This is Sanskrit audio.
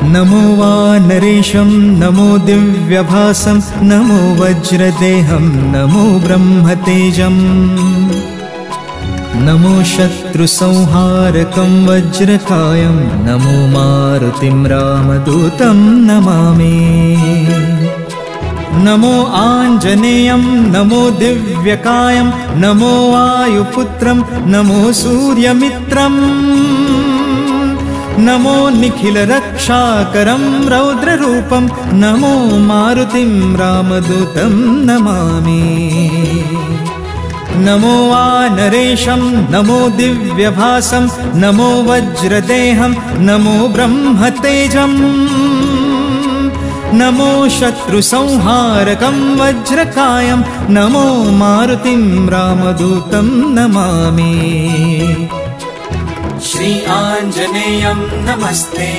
नमो वानरेशं नमो दिव्यभासं नमो वज्रदेहं नमो ब्रह्मतेजम् नमो शत्रुसंहारकं वज्रकायं नमो मारुतिं रामदूतं नमामि नमो आञ्जनेयं नमो दिव्यकायं नमो वायुपुत्रं नमो सूर्यमित्रम् नमो निखिलरक्षाकरं रौद्ररूपं नमो मारुतिं रामदूतं नमामि नमो वानरेशं नमो दिव्यभासं नमो वज्रदेहं नमो ब्रह्मतेजम् नमो शत्रुसंहारकं वज्रकायं नमो मारुतिं रामदूतं नमामि श्री आञ्जनेयं नमस्ते।